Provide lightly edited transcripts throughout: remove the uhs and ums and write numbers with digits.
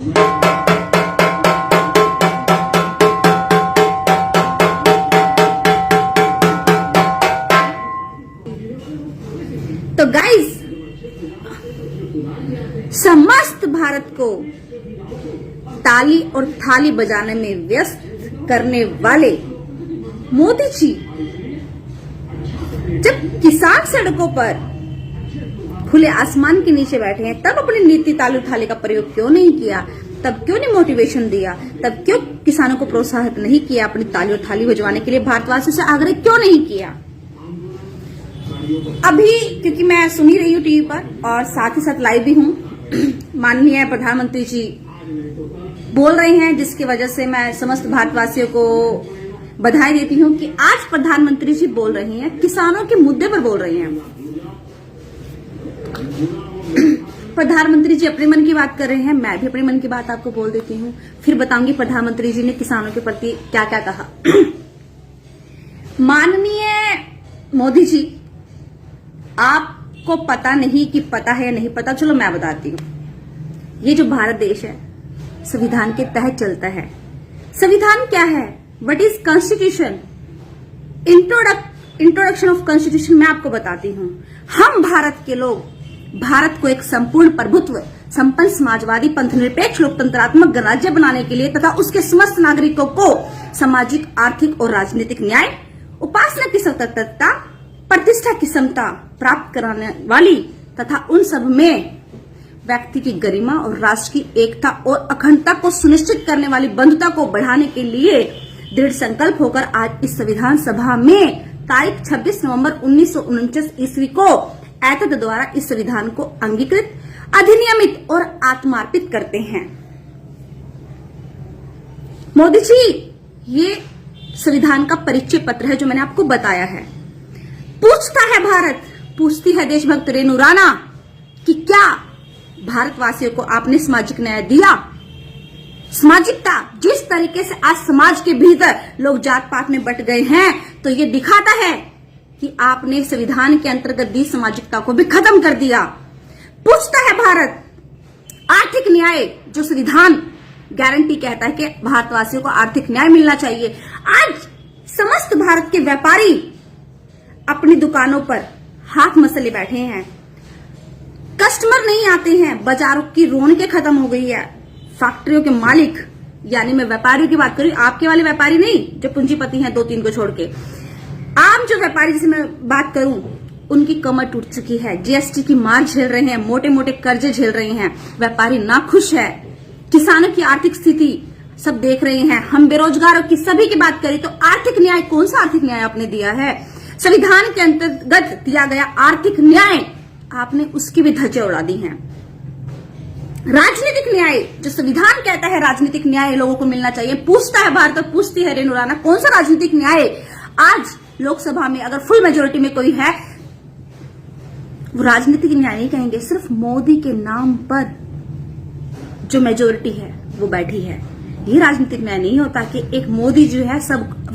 तो गाइस, समस्त भारत को ताली और थाली बजाने में व्यस्त करने वाले मोदी जी जब किसान सड़कों पर खुले आसमान के नीचे बैठे हैं, तब अपनी नीति ताली थाली का प्रयोग क्यों नहीं किया? तब क्यों नहीं मोटिवेशन दिया? तब क्यों किसानों को प्रोत्साहित नहीं किया? अपनी ताली और थाली बजवाने के लिए भारतवासियों से आग्रह क्यों नहीं किया? अभी क्योंकि मैं सुन ही रही हूँ टीवी पर और साथ ही साथ लाइव भी हूँ, माननीय प्रधानमंत्री जी बोल रहे हैं, जिसकी वजह से मैं समस्त भारतवासियों को बधाई देती हूँ कि आज प्रधानमंत्री जी बोल रहे हैं, किसानों के मुद्दे पर बोल रहे हैं। प्रधानमंत्री जी अपने मन की बात कर रहे हैं, मैं भी अपने मन की बात आपको बोल देती हूँ, फिर बताऊंगी प्रधानमंत्री जी ने किसानों के प्रति क्या क्या कहा। माननीय मोदी जी, आपको पता नहीं कि पता है या नहीं पता, चलो मैं बताती हूँ। ये जो भारत देश है संविधान के तहत चलता है। संविधान क्या है? What is constitution? Introduction of constitution मैं आपको बताती हूँ। हम भारत के लोग भारत को एक संपूर्ण प्रभुत्व, संपन्न समाजवादी, पंथनिरपेक्ष, लोकतंत्रात्मक गणराज्य बनाने के लिए तथा उसके समस्त नागरिकों को सामाजिक, आर्थिक और राजनीतिक न्याय, उपासना की स्वतंत्रता, प्रतिष्ठा की समता प्राप्त कराने वाली तथा उन सब में व्यक्ति की गरिमा और राष्ट्र की एकता और अखंडता को सुनिश्चित करने वाली बंधुता को बढ़ाने के लिए दृढ़ संकल्प होकर आज इस संविधान सभा में तारीख 26 नवंबर 1949 ईस्वी को ऐतद द्वारा इस संविधान को अंगीकृत, अधिनियमित और आत्मार्पित करते हैं। मोदी जी, ये संविधान का परिचय पत्र है जो मैंने आपको बताया है। पूछता है भारत, पूछती है देशभक्त रेणु राणा कि क्या भारतवासियों को आपने सामाजिक न्याय दिया? सामाजिकता, जिस तरीके से आज समाज के भीतर लोग जात पात में बट गए हैं, तो ये दिखाता है कि आपने संविधान के अंतर्गत दी सामाजिकता को भी खत्म कर दिया। पूछता है भारत आर्थिक न्याय, जो संविधान गारंटी कहता है कि भारतवासियों को आर्थिक न्याय मिलना चाहिए। आज समस्त भारत के व्यापारी अपनी दुकानों पर हाथ मसले बैठे हैं, कस्टमर नहीं आते हैं, बाजारों की रौनकें खत्म हो गई है। फैक्ट्रियों के मालिक, यानी मैं व्यापारियों की बात करूं, आपके वाले व्यापारी नहीं जो पूंजीपति हैं 2-3 को छोड़ के, आम जो व्यापारी जिसे मैं बात करूं, उनकी कमर टूट चुकी है, जीएसटी की मार झेल रहे हैं, मोटे मोटे कर्जे झेल रहे हैं, व्यापारी नाखुश है, किसानों की आर्थिक स्थिति सब देख रहे हैं। हम बेरोजगारों की सभी की बात करें तो आर्थिक न्याय, कौन सा आर्थिक न्याय आपने दिया है? संविधान के अंतर्गत दिया गया आर्थिक न्याय, आपने उसकी भी धज्जियां उड़ा दी हैं। राजनीतिक न्याय, जो संविधान कहता है राजनीतिक न्याय लोगों को मिलना चाहिए, पूछता है भारत और पूछती है रेणु राणा, कौन सा राजनीतिक न्याय? आज लोकसभा में अगर फुल मेजोरिटी में कोई है, वो राजनीतिक न्याय नहीं कहेंगे, सिर्फ मोदी के नाम पर जो मेजोरिटी है वो बैठी है। ये राजनीतिक न्याय नहीं होता कि एक मोदी जो है सब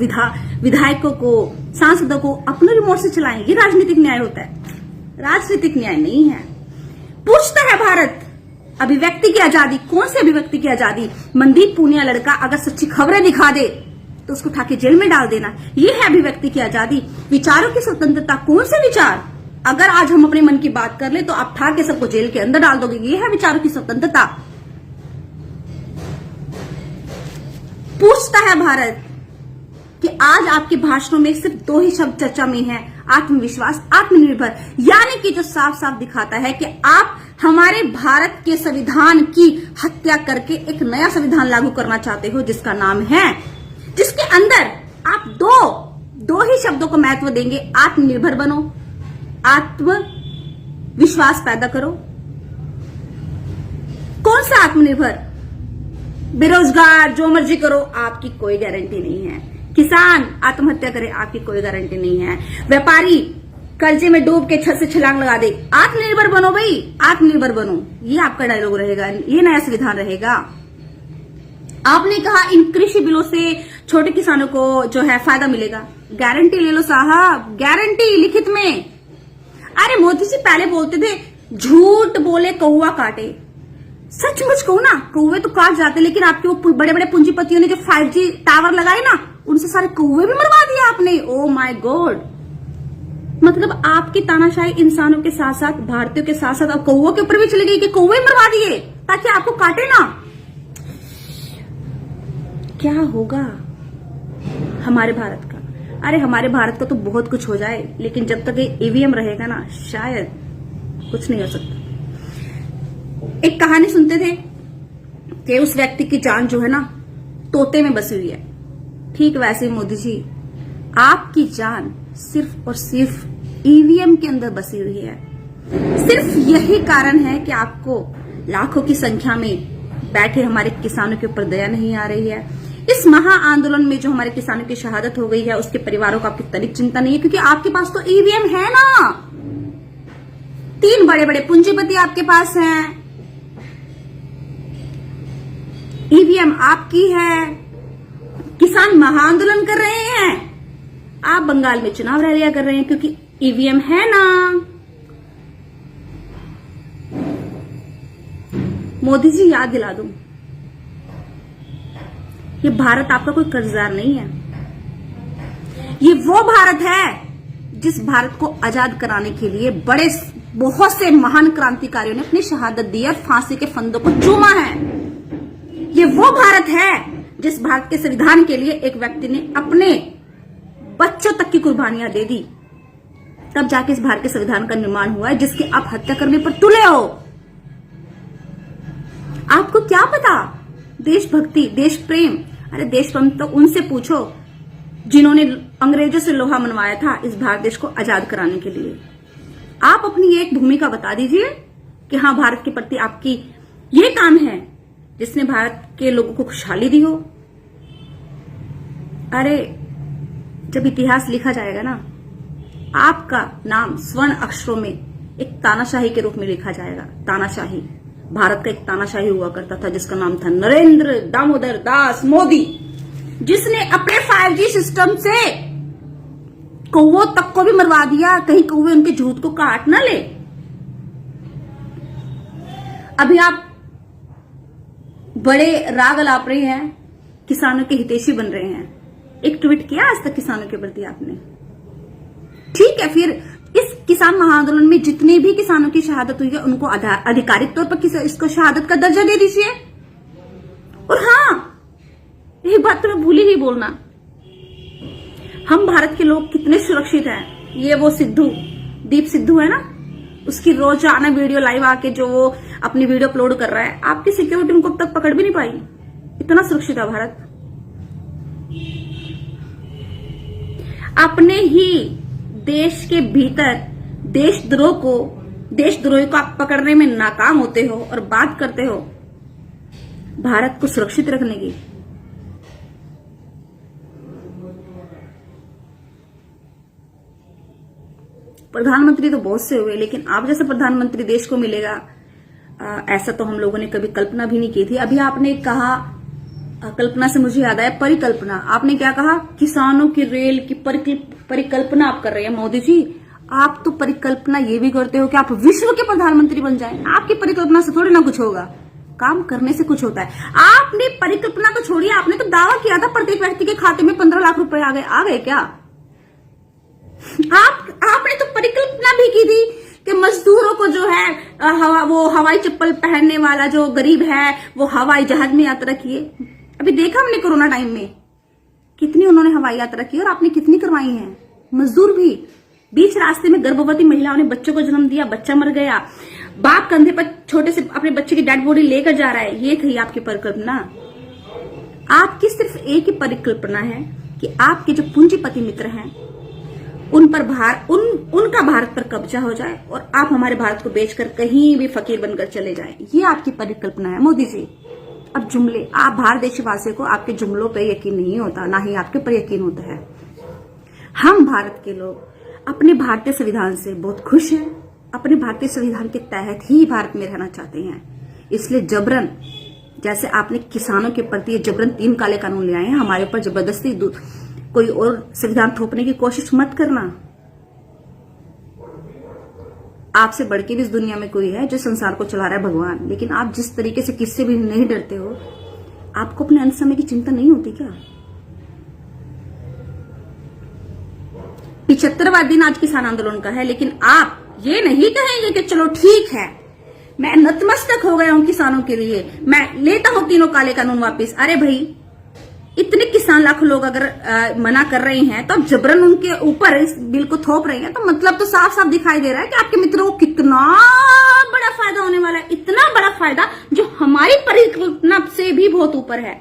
विधायकों को, सांसदों को अपने रिमोट से चलाएं, ये राजनीतिक न्याय होता है, राजनीतिक न्याय नहीं है। पूछता है भारत अभिव्यक्ति की आजादी, कौन सी अभिव्यक्ति की आजादी? मनदीप पूनिया लड़का अगर सच्ची खबरें दिखा दे तो उसको उठा के जेल में डाल देना, ये है अभिव्यक्ति की आजादी। विचारों की स्वतंत्रता, कौन से विचार? अगर आज हम अपने मन की बात कर ले तो आप ठा के सबको जेल के अंदर डाल दोगे, ये है विचारों की स्वतंत्रता। पूछता है भारत कि आज आपके भाषणों में सिर्फ 2 ही शब्द चर्चा में हैं, आत्मविश्वास, आत्मनिर्भर, यानी कि जो साफ साफ दिखाता है कि आप हमारे भारत के संविधान की हत्या करके एक नया संविधान लागू करना चाहते हो, जिसका नाम है, जिसके अंदर आप दो ही शब्दों को महत्व देंगे, आत्मनिर्भर बनो, आत्मविश्वास पैदा करो। कौन सा आत्मनिर्भर? बेरोजगार जो मर्जी करो, आपकी कोई गारंटी नहीं है। किसान आत्महत्या करे, आपकी कोई गारंटी नहीं है। व्यापारी कर्जे में डूब के छत से छलांग लगा दे, आत्मनिर्भर बनो भाई, आत्मनिर्भर बनो, ये आपका डायलॉग रहेगा, ये नया संविधान रहेगा। आपने कहा इन कृषि बिलों से छोटे किसानों को जो है फायदा मिलेगा, गारंटी ले लो साहब, गारंटी लिखित में। अरे मोदी जी पहले बोलते थे झूठ बोले कौवा काटे, सचमुच कहूं ना, कौवे तो काट जाते, लेकिन आपके वो बड़े बड़े पूंजीपतियों ने जो 5G टावर लगाए ना, उनसे सारे कौवे भी मरवा दिया आपने। ओ माय गॉड, मतलब आपकी तानाशाही इंसानों के साथ साथ, भारतीयों के साथ साथ अब कौवों के ऊपर भी चली गई कि कौवे मरवा दिए ताकि आपको काटे ना। क्या होगा हमारे भारत का? अरे हमारे भारत का तो बहुत कुछ हो जाए, लेकिन जब तक ये ईवीएम रहेगा ना, शायद कुछ नहीं हो सकता। एक कहानी सुनते थे कि उस व्यक्ति की जान जो है ना तोते में बसी हुई है। ठीक वैसे मोदी जी, आपकी जान सिर्फ और सिर्फ ईवीएम के अंदर बसी हुई है। सिर्फ यही कारण है कि आपको लाखों की संख्या में बैठे हमारे किसानों के ऊपर दया नहीं आ रही है। इस महा आंदोलन में जो हमारे किसानों की शहादत हो गई है, उसके परिवारों को आपकी तनिक चिंता नहीं है, क्योंकि आपके पास तो ईवीएम है ना। 3 बड़े बड़े पूंजीपति आपके पास हैं, ईवीएम आपकी है, किसान महाआंदोलन कर रहे हैं, आप बंगाल में चुनाव रैलियां कर रहे हैं क्योंकि ईवीएम है ना। मोदी जी याद दिला दूं, ये भारत आपका कोई कर्जदार नहीं है। ये वो भारत है जिस भारत को आजाद कराने के लिए बहुत से महान क्रांतिकारियों ने अपनी शहादत दी और फांसी के फंदों को चूमा है। ये वो भारत है जिस भारत के संविधान के लिए एक व्यक्ति ने अपने बच्चों तक की कुर्बानियां दे दी, तब जाके इस भारत के संविधान का निर्माण हुआ है, जिसकी आप हत्या करने पर तुले हो। आपको क्या पता देशभक्ति, देश प्रेम? अरे देश प्रेम तो उनसे पूछो जिन्होंने अंग्रेजों से लोहा मनवाया था इस भारत देश को आजाद कराने के लिए। आप अपनी एक भूमिका बता दीजिए कि हाँ, भारत के प्रति आपकी ये काम है जिसने भारत के लोगों को खुशहाली दी हो। अरे जब इतिहास लिखा जाएगा ना, आपका नाम स्वर्ण अक्षरों में एक तानाशाही के रूप में लिखा जाएगा। तानाशाही, भारत का एक तानाशाही हुआ करता था जिसका नाम था नरेंद्र दामोदर दास मोदी, जिसने अपने 5G सिस्टम से कौवों तक को भी मरवा दिया, कहीं कौवे उनके झूठ को काट ना ले। अभी आप बड़े राग अलाप रहे हैं, किसानों के हितैषी बन रहे हैं। एक ट्वीट किया आज तक किसानों के प्रति आपने? ठीक है, फिर इस किसान महाआंदोलन में जितने भी किसानों की शहादत हुई है उनको आधिकारिक तौर पर इसको शहादत का दर्जा दे दीजिए। और हाँ, एक बात तो मैं भूली ही बोलना, हम भारत के लोग कितने सुरक्षित हैं। ये वो दीप सिद्धू है ना, उसकी रोजाना वीडियो लाइव आके जो वो अपनी वीडियो अपलोड कर रहा है, आपकी सिक्योरिटी उनको अब तक पकड़ भी नहीं पाई। इतना सुरक्षित है भारत। अपने ही देश के भीतर देशद्रोही को आप पकड़ने में नाकाम होते हो और बात करते हो भारत को सुरक्षित रखने की। प्रधानमंत्री तो बहुत से हुए, लेकिन आप जैसे प्रधानमंत्री देश को मिलेगा ऐसा तो हम लोगों ने कभी कल्पना भी नहीं की थी। अभी आपने कहा, कल्पना से मुझे याद आया परिकल्पना। आपने क्या कहा? किसानों की रेल की परिकल्पना आप कर रहे हैं। मोदी जी, आप तो परिकल्पना ये भी करते हो कि आप विश्व के प्रधानमंत्री बन जाएं। आपकी परिकल्पना से थोड़ी ना कुछ होगा, काम करने से कुछ होता है। आपने परिकल्पना को छोड़िए, आपने तो दावा किया था प्रत्येक व्यक्ति के खाते में 15 लाख रुपए आ गए क्या? आपने तो परिकल्पना भी की थी कि मजदूरों को जो है वो हवाई चप्पल पहनने वाला जो गरीब है वो हवाई जहाज में यात्रा किए। अभी देखा हमने कोरोना टाइम में कितनी उन्होंने हवाई यात्रा की और आपने कितनी करवाई है। मजदूर भी बीच रास्ते में गर्भवती महिलाओं ने बच्चों को जन्म दिया, बच्चा मर गया, बाप कंधे पर छोटे से अपने बच्चे की डेड बॉडी लेकर जा रहा है। ये थी आपकी परिकल्पना। आपकी सिर्फ एक ही परिकल्पना है कि आपके जो पूंजीपति मित्र हैं उन पर उनका भारत पर कब्जा हो जाए और आप हमारे भारत को बेचकर कहीं भी फकीर बनकर चले जाएं। ये आपकी परिकल्पना है मोदी जी। अब जुमले, आप भारत देशवासियों को आपके जुमलों पे यकीन नहीं होता, ना ही आपके पर यकीन होता है। हम भारत के लोग अपने भारतीय संविधान से बहुत खुश हैं, अपने भारतीय संविधान के तहत ही भारत में रहना चाहते हैं। इसलिए जबरन, जैसे आपने किसानों के प्रति जबरन 3 काले कानून ले आए हैं, हमारे ऊपर जबरदस्ती कोई और संविधान थोपने की कोशिश मत करना। आपसे बढ़ के भी इस दुनिया में कोई है जो संसार को चला रहा है, भगवान। लेकिन आप जिस तरीके से किससे भी नहीं डरते हो, आपको अपने अंत समय की चिंता नहीं होती क्या? 75वां दिन आज किसान आंदोलन का है, लेकिन आप ये नहीं कहेंगे कि चलो ठीक है, मैं नतमस्तक हो गया हूं किसानों के लिए, मैं लेता हूं तीनों काले कानून वापस। अरे भाई, इतने किसान लाखों लोग अगर मना कर रहे हैं तो आप जबरन उनके ऊपर इस बिल को थोप रहे हैं, तो मतलब तो साफ साफ दिखाई दे रहा है कि आपके मित्रों को कितना बड़ा फायदा होने वाला है, इतना बड़ा फायदा जो हमारी परिकल्पना से भी बहुत ऊपर है।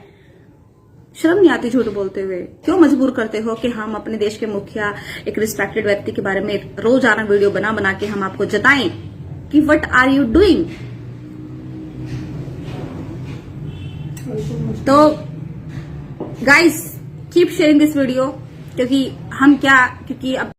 शर्म नहीं आती झूठ बोलते हुए? क्यों मजबूर करते हो कि हम अपने देश के मुखिया, एक रिस्पेक्टेड व्यक्ति के बारे में रोजाना वीडियो बना बना के हम आपको जताएं कि व्हाट आर यू डूइंग? तो guys, keep sharing this video, क्योंकि अब